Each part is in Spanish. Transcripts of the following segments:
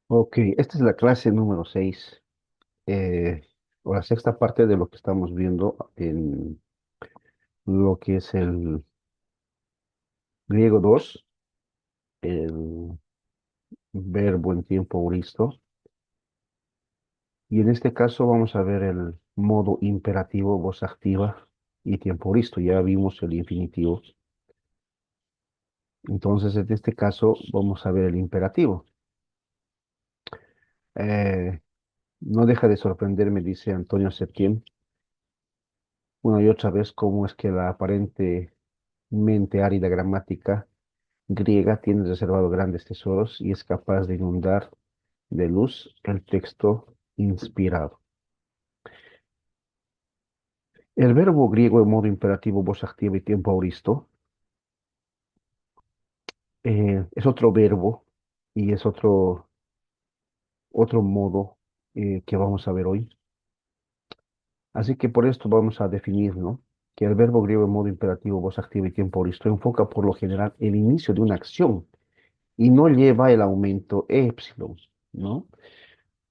Ok, esta es la clase número 6, o la sexta parte de lo que estamos viendo en lo que es el griego 2, el verbo en tiempo auristo. Y en este caso vamos a ver el modo imperativo, voz activa y tiempo auristo. Ya vimos el infinitivo. Entonces, en este caso vamos a ver el imperativo. Eh, no deja de sorprenderme, dice Antonio Septién, una y otra vez cómo es que la aparentemente árida gramática griega tiene reservado grandes tesoros y es capaz de inundar de luz el texto inspirado. El verbo griego en modo imperativo, voz activa y tiempo auristo es otro verbo y es otro modo que vamos a ver hoy. Así que por esto vamos a definir, ¿no? Que el verbo griego en modo imperativo, voz activa y tiempo auristo enfoca por lo general el inicio de una acción y no lleva el aumento épsilon, ¿no?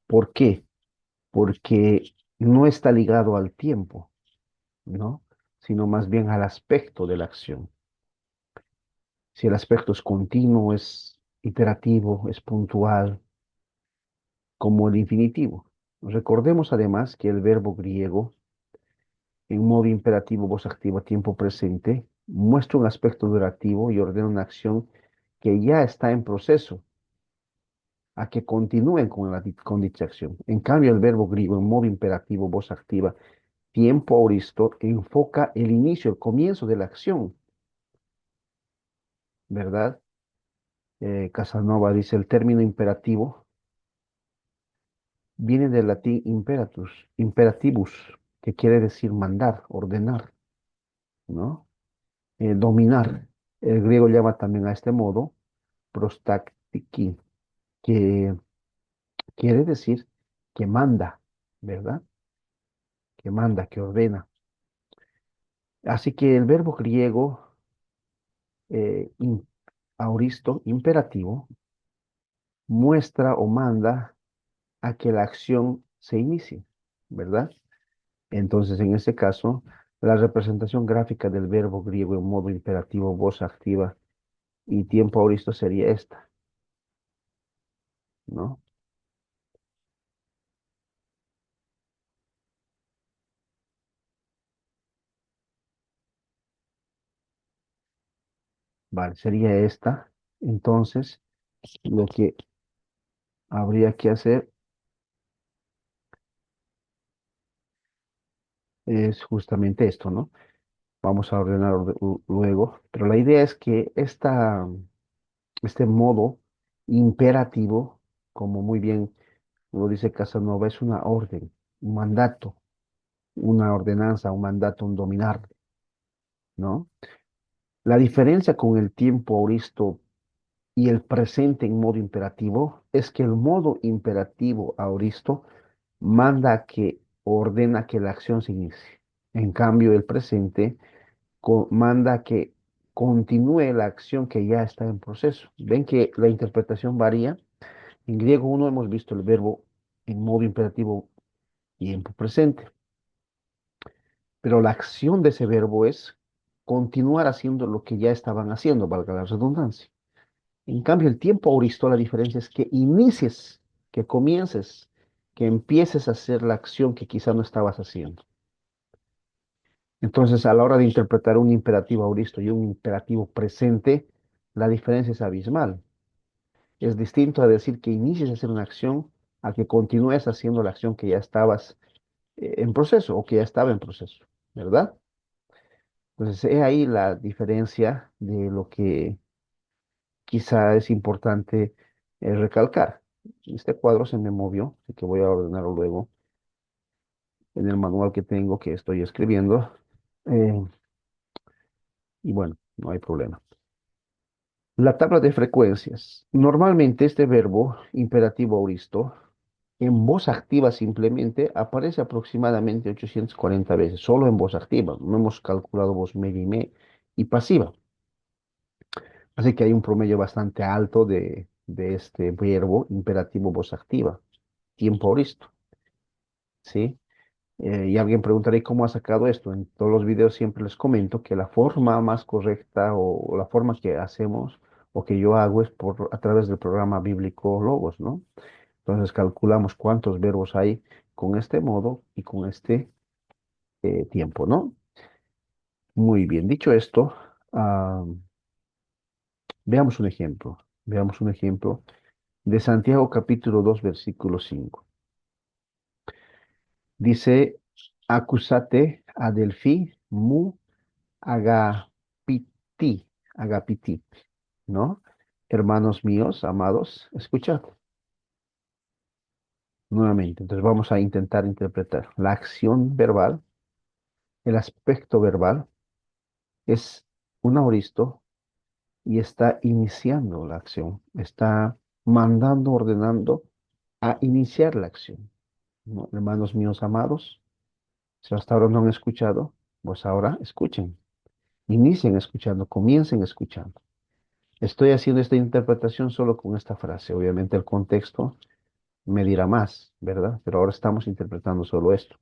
¿Por qué? Porque no está ligado al tiempo, ¿no? Sino más bien al aspecto de la acción. Si el aspecto es continuo, es iterativo, es puntual, como el infinitivo. Recordemos además que el verbo griego en modo imperativo, voz activa, tiempo presente, muestra un aspecto durativo y ordena una acción que ya está en proceso a que continúen con dicha acción. En cambio, el verbo griego en modo imperativo, voz activa, tiempo auristo enfoca el inicio, el comienzo de la acción, ¿verdad? Casanova dice, el término imperativo viene del latín imperatus, imperativus, que quiere decir mandar, ordenar, ¿no? Dominar. El griego llama también a este modo prostaktiki, que quiere decir que manda, ¿verdad? Que manda, que ordena. Así que el verbo griego auristo, imperativo, muestra o manda a que la acción se inicie, ¿verdad? Entonces, en este caso, la representación gráfica del verbo griego en modo imperativo, voz activa y tiempo auristo sería esta, ¿no? Vale, sería esta. Entonces, lo que habría que hacer es justamente esto, ¿no? Vamos a ordenar luego, pero la idea es que este modo imperativo, como muy bien lo dice Casanova, es una orden, un mandato, una ordenanza, un mandato, un dominar, ¿no? La diferencia con el tiempo auristo y el presente en modo imperativo es que el modo imperativo auristo manda a que ordena que la acción se inicie. En cambio, el presente manda a que continúe la acción que ya está en proceso. Ven que la interpretación varía. En griego uno hemos visto el verbo en modo imperativo tiempo presente, pero la acción de ese verbo es continuar haciendo lo que ya estaban haciendo, valga la redundancia. En cambio, el tiempo auristo, la diferencia es que inicies, que comiences, que empieces a hacer la acción que quizá no estabas haciendo. Entonces, a la hora de interpretar un imperativo auristo y un imperativo presente, la diferencia es abismal. Es distinto a decir que inicies a hacer una acción a que continúes haciendo la acción que ya estabas en proceso o que ya estaba en proceso, ¿verdad? Entonces, he ahí la diferencia de lo que quizá es importante recalcar. Este cuadro se me movió, así que voy a ordenarlo luego en el manual que tengo que estoy escribiendo. eh, y bueno, no hay problema. La tabla de frecuencias. Normalmente este verbo imperativo auristo en voz activa simplemente aparece aproximadamente 840 veces, solo en voz activa. No hemos calculado voz media y pasiva. Así que hay un promedio bastante alto de este verbo imperativo voz activa, tiempo auristo, ¿sí? Y alguien preguntará, ¿y cómo ha sacado esto? En todos los videos siempre les comento que la forma más correcta o la forma que hacemos o que yo hago es a través del programa bíblico Logos, ¿no? Entonces calculamos cuántos verbos hay con este modo y con este tiempo, ¿no? Muy bien, dicho esto, ah, veamos un ejemplo. Veamos un ejemplo de Santiago capítulo 2 versículo 5. Dice, acusate adelphi mu agapiti, agapiti, ¿no? Hermanos míos, amados, escuchad nuevamente. Entonces vamos a intentar interpretar la acción verbal, el aspecto verbal es un auristo y está iniciando la acción, está mandando, ordenando a iniciar la acción, ¿no? Hermanos míos amados, si hasta ahora no han escuchado, pues ahora escuchen, inicien escuchando, comiencen escuchando. Estoy haciendo esta interpretación solo con esta frase. Obviamente el contexto me dirá más, ¿verdad? Pero ahora estamos interpretando solo esto.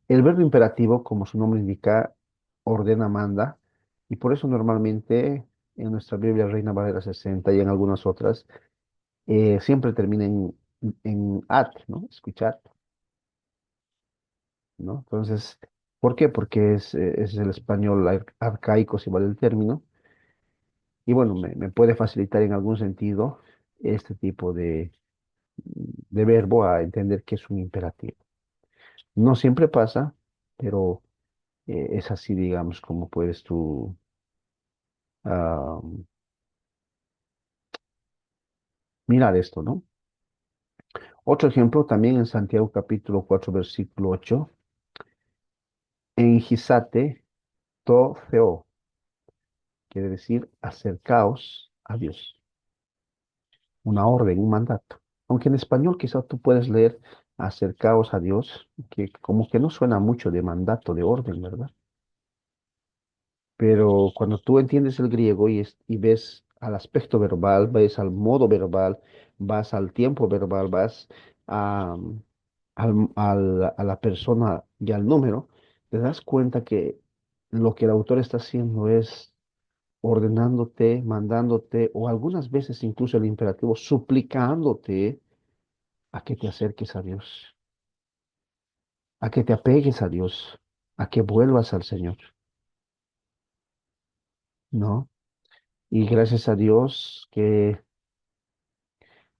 El verbo imperativo, como su nombre indica, ordena, manda, y por eso normalmente en nuestra Biblia Reina Valera 60 y en algunas otras, siempre termina en at, ¿no? Escuchar, ¿no? Entonces, ¿por qué? Porque es el español arcaico, si vale el término, y bueno, me puede facilitar en algún sentido este tipo de verbo a entender que es un imperativo. No siempre pasa, pero es así, digamos, como puedes tú ah, mirar esto, ¿no? Otro ejemplo también en Santiago capítulo 4 versículo 8, en Gisate to theo, quiere decir acercaos a Dios, una orden, un mandato. Aunque en español quizá tú puedes leer acercaos a Dios, que como que no suena mucho de mandato, de orden, ¿verdad? Pero cuando tú entiendes el griego y ves al aspecto verbal, ves al modo verbal, vas al tiempo verbal, vas a, a la persona y al número, te das cuenta que lo que el autor está haciendo es ordenándote, mandándote, o algunas veces incluso el imperativo, suplicándote a que te acerques a Dios, a que te apegues a Dios, a que vuelvas al Señor, ¿no? Y gracias a Dios que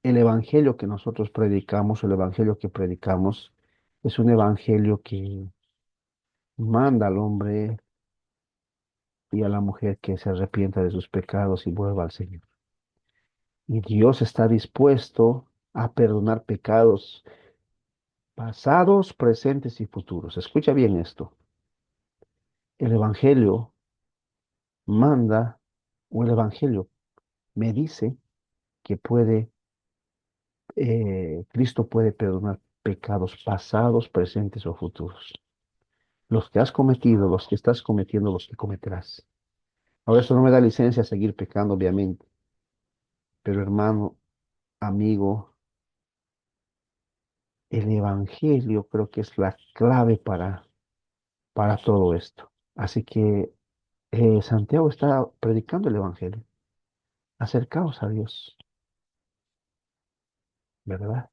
el evangelio que nosotros predicamos, el evangelio que predicamos, es un evangelio que manda al hombre y a la mujer que se arrepienta de sus pecados y vuelva al Señor. Y Dios está dispuesto a perdonar pecados pasados, presentes y futuros. Escucha bien esto. El evangelio manda, o el evangelio me dice que Cristo puede perdonar pecados pasados, presentes o futuros. Los que has cometido, los que estás cometiendo, los que cometerás. Ahora, eso no me da licencia a seguir pecando, obviamente, pero hermano, amigo, el Evangelio creo que es la clave para todo esto. Así que Santiago está predicando el Evangelio. Acercaos a Dios, ¿verdad?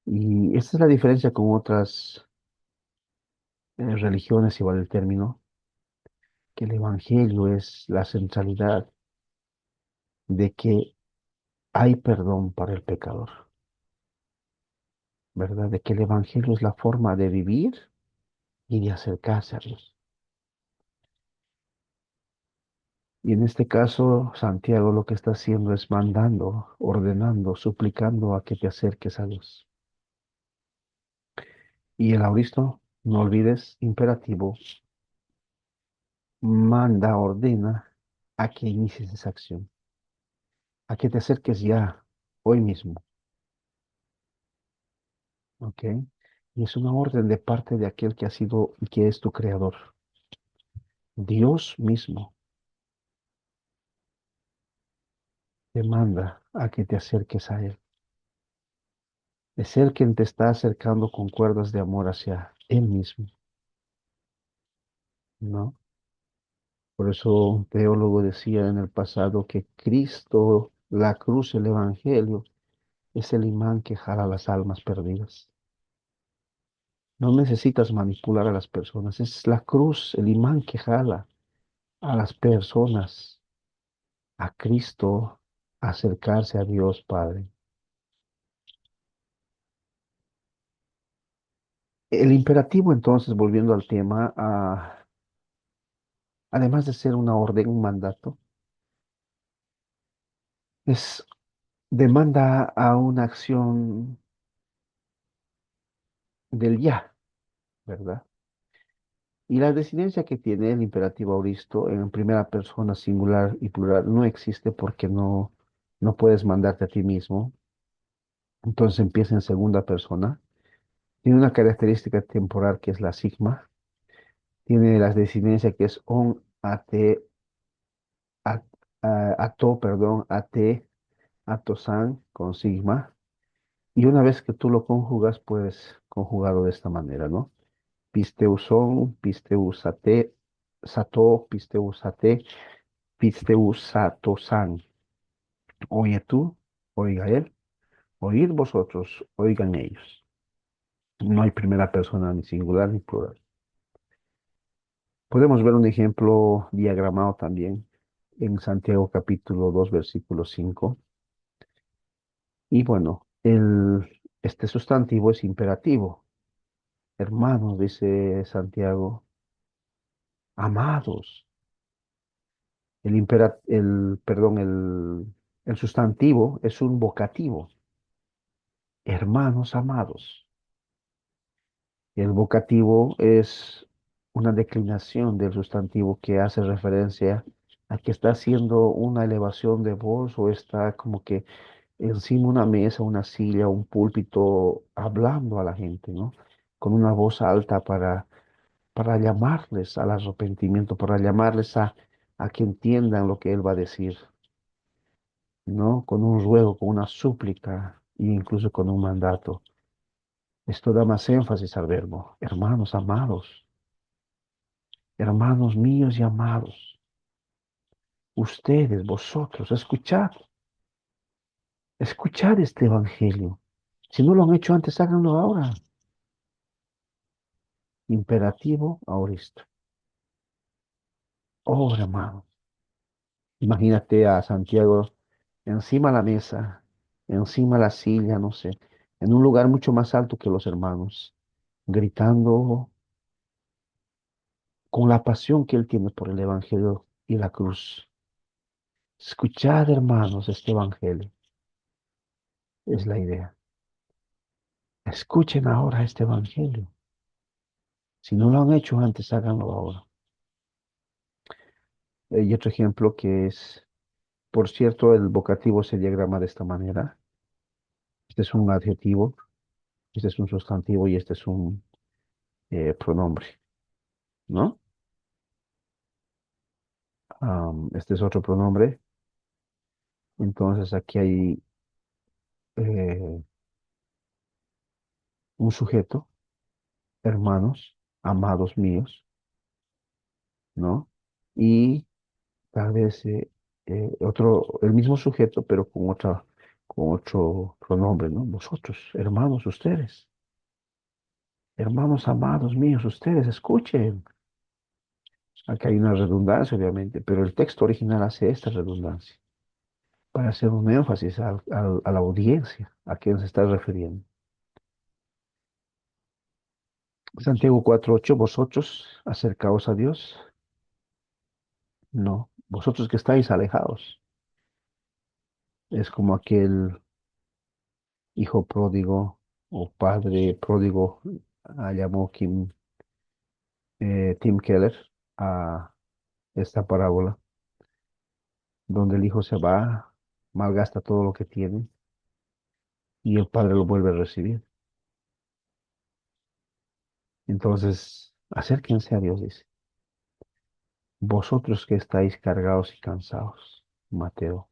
Y esta es la diferencia con otras religiones, igual el término, que el Evangelio es la centralidad de que hay perdón para el pecador. ¿Verdad? De que el Evangelio es la forma de vivir y de acercarse a Dios. Y en este caso, Santiago lo que está haciendo es mandando, ordenando, suplicando a que te acerques a Dios. Y el auristo, no olvides, imperativo, manda, ordena a que inicies esa acción, a que te acerques ya, hoy mismo, ¿ok? Y es una orden de parte de aquel que ha sido y que es tu creador, Dios mismo. te manda a que te acerques a Él. Es Él quien te está acercando con cuerdas de amor hacia Él mismo, ¿no? Por eso un teólogo decía en el pasado que Cristo, la cruz, el Evangelio, es el imán que jala las almas perdidas. No necesitas manipular a las personas, es la cruz, el imán que jala a las personas, a Cristo, a acercarse a Dios Padre. El imperativo, entonces, volviendo al tema, además de ser una orden, un mandato, es demanda a una acción del ya, ¿verdad? Y la desinencia que tiene el imperativo auristo en primera persona singular y plural no existe porque no puedes mandarte a ti mismo. Entonces empieza en segunda persona. Tiene una característica temporal que es la sigma. Tiene la desinencia que es on, ate, ato, perdón, ate, atosan con sigma. Y una vez que tú lo conjugas, puedes conjugarlo de esta manera, ¿no? Pisteuson, pisteusate, sato, pisteusate, pisteusatosan. Oye tú, oiga él, oíd vosotros, oigan ellos. No hay primera persona ni singular ni plural. Podemos ver un ejemplo diagramado también en Santiago capítulo 2 versículo 5. Y bueno, este sustantivo es imperativo. Hermanos, dice Santiago, amados. Perdón, el sustantivo es un vocativo. Hermanos amados. El vocativo es una declinación del sustantivo que hace referencia a que está haciendo una elevación de voz o está como que encima una mesa, una silla, un púlpito, hablando a la gente, ¿no? Con una voz alta para llamarles al arrepentimiento, para llamarles a que entiendan lo que Él va a decir, ¿no? Con un ruego, con una súplica e incluso con un mandato. Esto da más énfasis al verbo. Hermanos amados, hermanos míos y amados, ustedes, vosotros, escuchad este evangelio. Si no lo han hecho antes, háganlo ahora. Imperativo aoristo. Oh, hermano, imagínate a Santiago encima de la mesa, encima de la silla, no sé, en un lugar mucho más alto que los hermanos, gritando con la pasión que él tiene por el evangelio y la cruz. Escuchad, hermanos, este evangelio. Es la idea. Escuchen ahora este evangelio. Si no lo han hecho antes, háganlo ahora. Y otro ejemplo que es, por cierto, el vocativo se diagrama de esta manera. Este es un adjetivo, este es un sustantivo y este es un pronombre, ¿no? Este es otro pronombre. Entonces aquí hay eh, un sujeto, hermanos, amados míos, ¿no? Y tal vez el mismo sujeto, pero con otro pronombre, ¿no? Vosotros, hermanos, ustedes, hermanos amados míos, ustedes, escuchen. Aquí hay una redundancia, obviamente, pero el texto original hace esta redundancia para hacer un énfasis a la audiencia a quien se está refiriendo. Santiago 4:8, vosotros acercaos a Dios. No, vosotros que estáis alejados. Es como aquel hijo pródigo o padre pródigo, llamó Tim Keller a esta parábola, donde el hijo se va, malgasta todo lo que tiene y el padre lo vuelve a recibir. Entonces, acérquense a Dios, dice. Vosotros que estáis cargados y cansados, Mateo.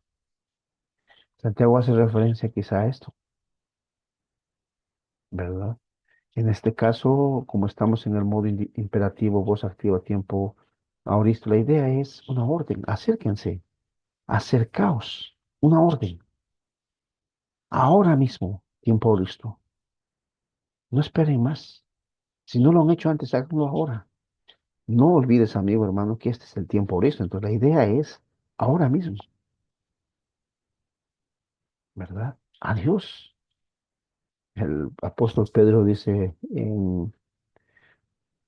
Santiago hace referencia quizá a esto, ¿verdad? En este caso, como estamos en el modo imperativo, voz activa, tiempo auristo, la idea es una orden. Acérquense, acercaos, una orden. Ahora mismo, tiempo auristo. No esperen más. Si no lo han hecho antes, háganlo ahora. No olvides, amigo, hermano, que este es el tiempo auristo. Entonces, la idea es ahora mismo, ¿verdad? Adiós. El apóstol Pedro dice en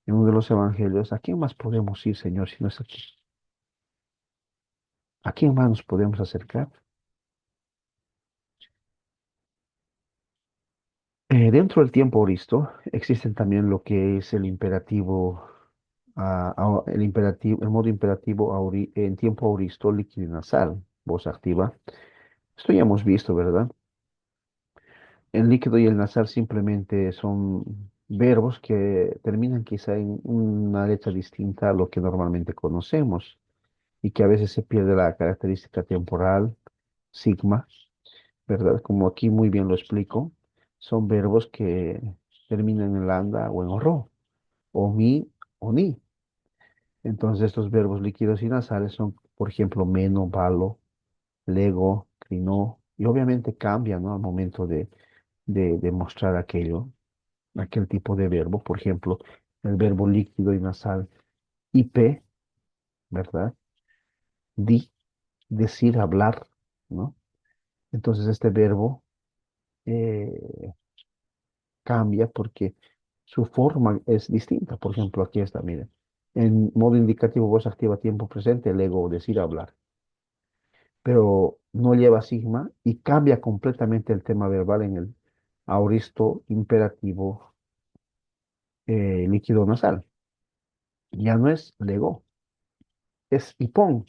uno de los evangelios, ¿a quién más podemos ir, Señor, si no es aquí? ¿A quién más nos podemos acercar? Dentro del tiempo auristo existen también lo que es el imperativo, el imperativo, el modo imperativo en tiempo auristo, líquido y nasal, voz activa. Esto ya hemos visto, ¿verdad? El líquido y el nasal simplemente son verbos que terminan quizá en una letra distinta a lo que normalmente conocemos y que a veces se pierde la característica temporal, sigma, ¿verdad? Como aquí muy bien lo explico, son verbos que terminan en lambda o en ro, o mi o ni. Entonces estos verbos líquidos y nasales son, por ejemplo, meno, valo, lego, crino, y obviamente cambian, ¿no? Al momento de mostrar aquello, aquel tipo de verbo, por ejemplo, el verbo líquido y nasal, IP, ¿verdad? Di, decir, hablar, ¿no? Entonces este verbo eh, cambia porque su forma es distinta. Por ejemplo, aquí está, miren. En modo indicativo, voz activa, tiempo presente, el ego, decir, hablar. Pero no lleva sigma y cambia completamente el tema verbal en el aoristo imperativo líquido nasal. Ya no es lego, es hipón.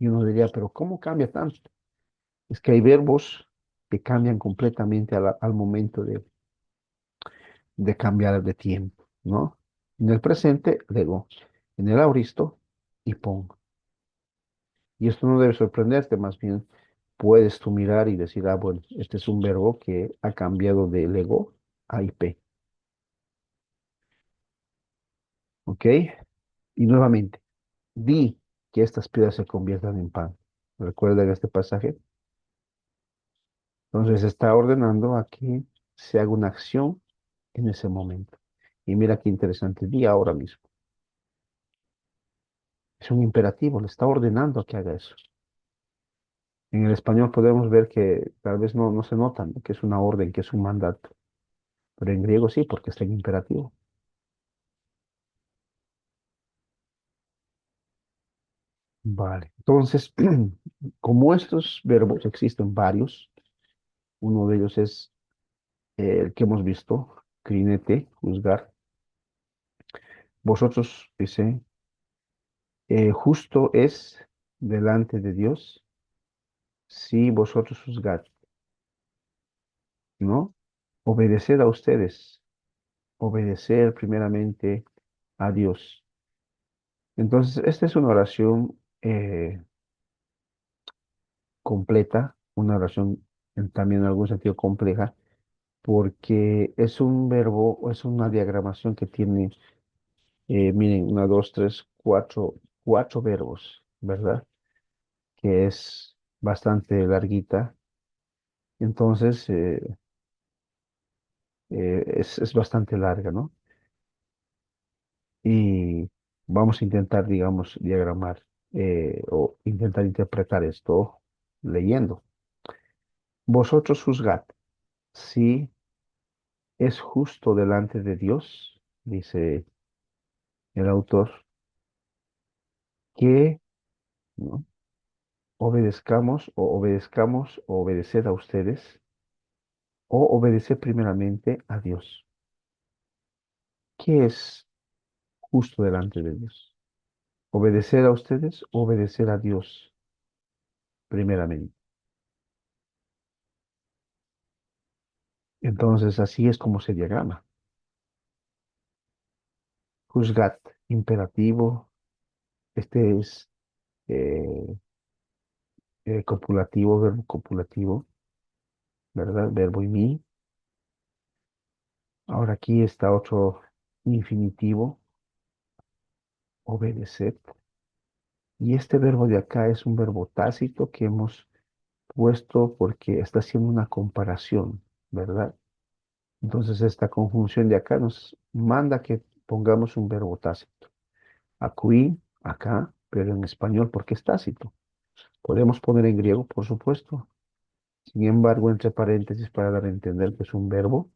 Y uno diría, pero ¿cómo cambia tanto? Es que hay verbos que cambian completamente al momento de cambiar de tiempo, ¿no? En el presente, lego. En el auristo, hipón. Y esto no debe sorprenderte, más bien puedes tú mirar y decir, ah, bueno, este es un verbo que ha cambiado de lego a ip, ¿ok? Y nuevamente, di que estas piedras se conviertan en pan. ¿Recuerdan este pasaje? Entonces está ordenando a que se haga una acción en ese momento. Y mira qué interesante, di ahora mismo. Es un imperativo, le está ordenando a que haga eso. En el español podemos ver que tal vez no se nota, ¿no? Que es una orden, que es un mandato, pero en griego sí, porque está en imperativo. Vale, entonces, como estos verbos existen varios, uno de ellos es el que hemos visto, crinete, juzgar. Vosotros, dice, justo es delante de Dios si vosotros juzgad, ¿no? Obedecer a ustedes, obedecer primeramente a Dios. Entonces, esta es una oración completa, una oración también en algún sentido compleja, porque es un verbo, o es una diagramación que tiene, miren, una, dos, tres, cuatro verbos, ¿verdad? Que es bastante larguita. Entonces, es bastante larga, ¿no? Y vamos a intentar, digamos, diagramar o intentar interpretar esto leyendo. Vosotros juzgad si es justo delante de Dios, dice el autor, que, ¿no? Obedezcamos o obedecer a ustedes o obedecer primeramente a Dios. ¿Qué es justo delante de Dios? Obedecer a ustedes o obedecer a Dios primeramente. Entonces, así es como se diagrama. Juzgat, imperativo. Este es copulativo, verbo copulativo, ¿verdad? Verbo y mí. Ahora aquí está otro infinitivo, obedecer. Y este verbo de acá es un verbo tácito que hemos puesto porque está haciendo una comparación, ¿verdad? Entonces esta conjunción de acá nos manda que pongamos un verbo tácito. Acuí, acá, pero en español porque es tácito. Podemos poner en griego, por supuesto. Sin embargo, entre paréntesis para dar a entender que es un verbo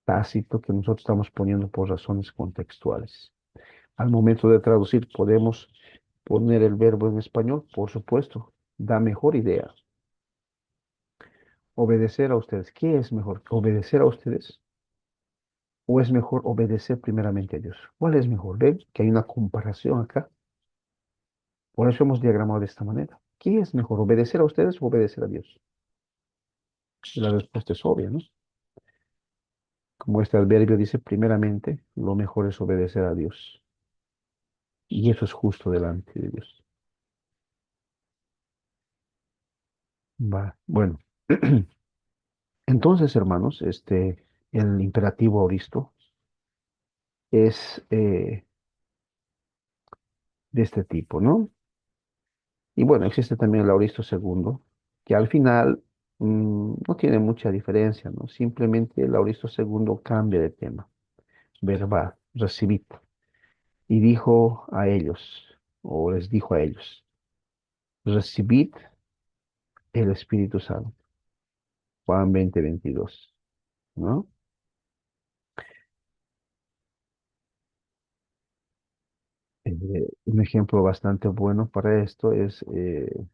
tácito que nosotros estamos poniendo por razones contextuales. Al momento de traducir, podemos poner el verbo en español, por supuesto. Da mejor idea. Obedecer a ustedes. ¿Qué es mejor? ¿Obedecer a ustedes? ¿O es mejor obedecer primeramente a Dios? ¿Cuál es mejor? ¿Ven que hay una comparación acá? Por eso hemos diagramado de esta manera. ¿Qué es mejor? ¿Obedecer a ustedes o obedecer a Dios? Y la respuesta es obvia, ¿no? Como este adverbio dice, primeramente, lo mejor es obedecer a Dios. Y eso es justo delante de Dios. Va. Bueno, entonces, hermanos, el imperativo auristo es de este tipo, ¿no? Y bueno, existe también el auristo segundo, que al final no tiene mucha diferencia, ¿no? Simplemente el auristo segundo cambia de tema. Verba, recibid. Y dijo a ellos, o les dijo a ellos, recibid el Espíritu Santo. Juan 20:22, ¿no? Un ejemplo bastante bueno para esto es el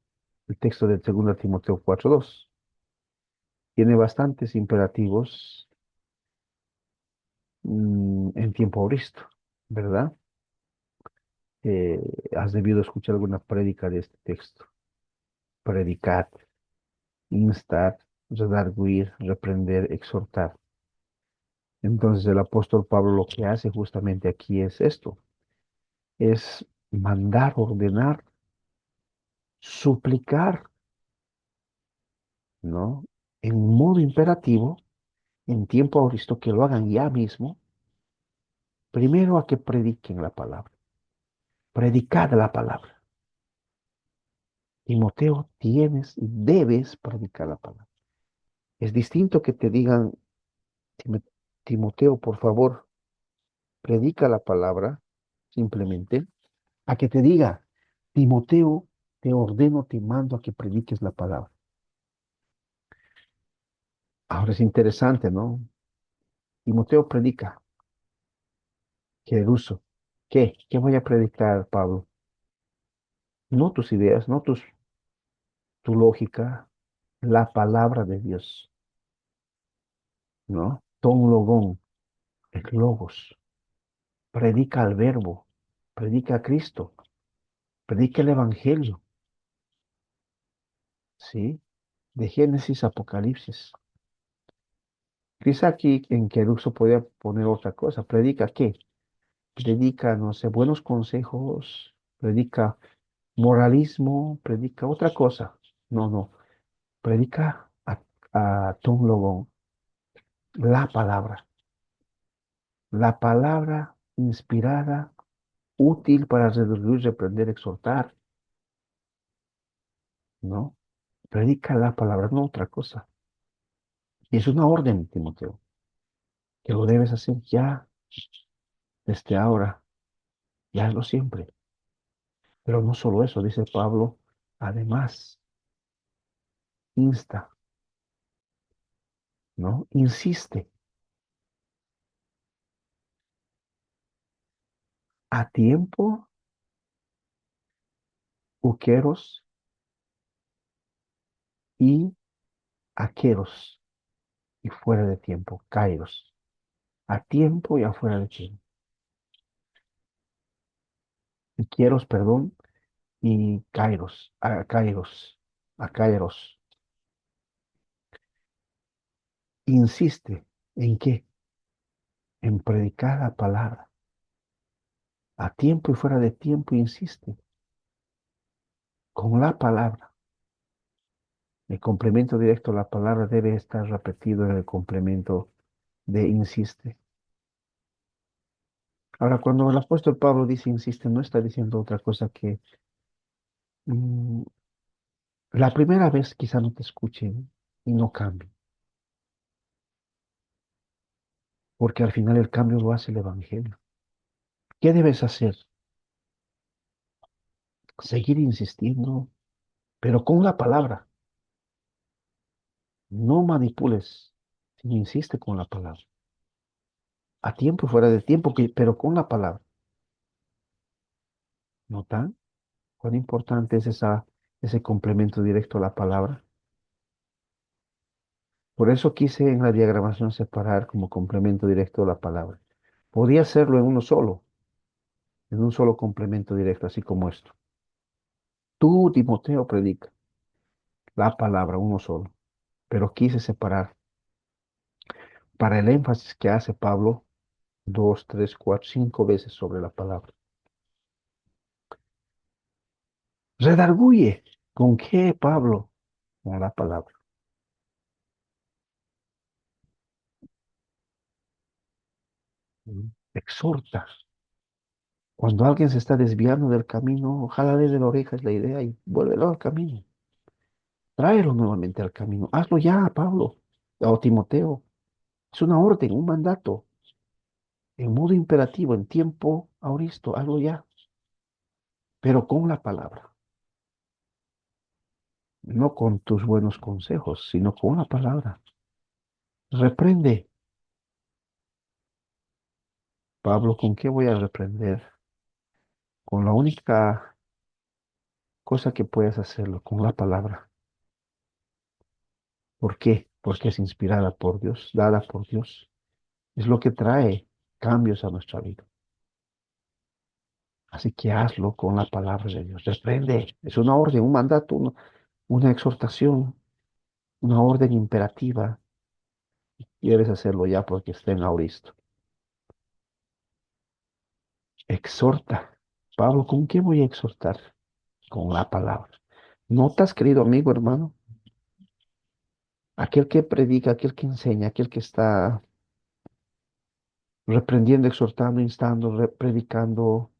texto de 2 Timoteo 4:2. Tiene bastantes imperativos en tiempo auristo, ¿verdad? Eh, has debido escuchar alguna prédica de este texto. Predicar, instar, redarguir, reprender, exhortar. Entonces el apóstol Pablo lo que hace justamente aquí es esto, es mandar, ordenar, suplicar, ¿no? En modo imperativo, en tiempo auristo, que lo hagan ya mismo, primero a que prediquen la palabra. Predicad la palabra. Timoteo, tienes y debes predicar la palabra. Es distinto que te digan, "Time- Timoteo, por favor, predica la palabra, simplemente, a que te diga, Timoteo, te ordeno, te mando a que prediques la palabra. Ahora es interesante, ¿no? Timoteo predica, Jeruso. ¿Qué? ¿Qué voy a predicar, Pablo? No tus ideas, no tu lógica, la palabra de Dios, ¿no? Ton logón, el logos. Predica al verbo, predica a Cristo, predica el evangelio, ¿sí? De Génesis a Apocalipsis. Quizá aquí en Queruso podía poner otra cosa. ¿Predica qué? Predica, no sé, buenos consejos, predica moralismo, predica otra cosa. No, no. Predica a Tom Logón, la palabra inspirada, útil para redarguir, reprender, exhortar, ¿no? Predica la palabra, no otra cosa. Y es una orden, Timoteo, que lo debes hacer ya, desde ahora, ya hazlo siempre. Pero no solo eso, dice Pablo, además, insta, ¿no? Insiste a tiempo, uqueros y aqueros, y fuera de tiempo, kairos, a tiempo y afuera de tiempo. Y quieros, perdón, y kairos, a kairos. Insiste, ¿en qué? En predicar la palabra. A tiempo y fuera de tiempo, insiste, con la palabra. El complemento directo a la palabra debe estar repetido en el complemento de insiste. Ahora, cuando el apóstol Pablo dice insiste, no está diciendo otra cosa que mm, la primera vez quizá no te escuchen y no cambien, porque al final el cambio lo hace el Evangelio. ¿Qué debes hacer? Seguir insistiendo, pero con la palabra. No manipules, sino insiste con la palabra. A tiempo, y fuera de tiempo, pero con la palabra. ¿Notan cuán importante es ese complemento directo a la palabra? Por eso quise en la diagramación separar como complemento directo a la palabra. Podía hacerlo en uno solo, en un solo complemento directo, así como esto. Tú, Timoteo, predica la palabra, uno solo. Pero quise separar para el énfasis que hace Pablo dos, tres, cuatro, cinco veces sobre la palabra. Redarguye. ¿Con qué, Pablo? Con la palabra. Exhorta. Cuando alguien se está desviando del camino, jálale de la oreja, es la idea, y vuélvelo al camino. Tráelo nuevamente al camino. Hazlo ya, Pablo o Timoteo. Es una orden, un mandato, en modo imperativo, en tiempo auristo. Hazlo ya, pero con la palabra. No con tus buenos consejos, sino con la palabra. Reprende. Pablo, ¿con qué voy a reprender? Con la única cosa que puedes hacerlo, con la palabra. ¿Por qué? Porque es inspirada por Dios, dada por Dios. Es lo que trae cambios a nuestra vida. Así que hazlo con la palabra de Dios. Reprende. Es una orden, un mandato, una exhortación, una orden imperativa. Y debes hacerlo ya porque está en Auristo. Exhorta. Pablo, ¿con qué voy a exhortar? Con la palabra. ¿Notas, querido amigo, hermano? Aquel que predica, aquel que enseña, aquel que está reprendiendo, exhortando, instando, predicando,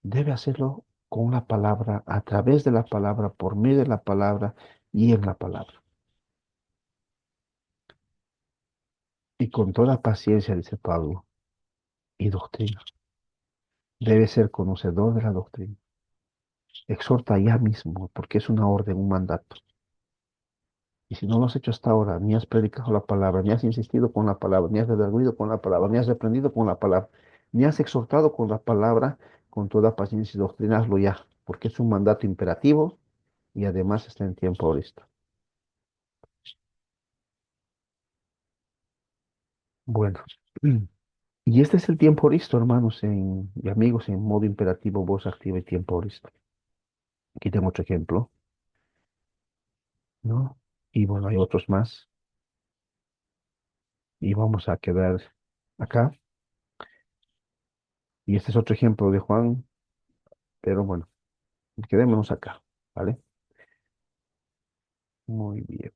debe hacerlo con la palabra, a través de la palabra, por medio de la palabra y en la palabra. Y con toda paciencia, dice Pablo, y doctrina. Debe ser conocedor de la doctrina. Exhorta ya mismo, porque es una orden, un mandato. Y si no lo has hecho hasta ahora, ni has predicado la palabra, ni has insistido con la palabra, ni has redarguido con la palabra, ni has reprendido con la palabra, ni has exhortado con la palabra, con toda paciencia y doctrina, hazlo ya, porque es un mandato imperativo y además está en tiempo ahorita. Bueno, y este es el tiempo listo, hermanos y amigos, en modo imperativo, voz activa y tiempo listo. Aquí tengo otro ejemplo, ¿no? Y bueno, hay otros más. Y vamos a quedar acá. Y este es otro ejemplo de Juan, pero bueno, quedémonos acá, ¿vale? Muy bien.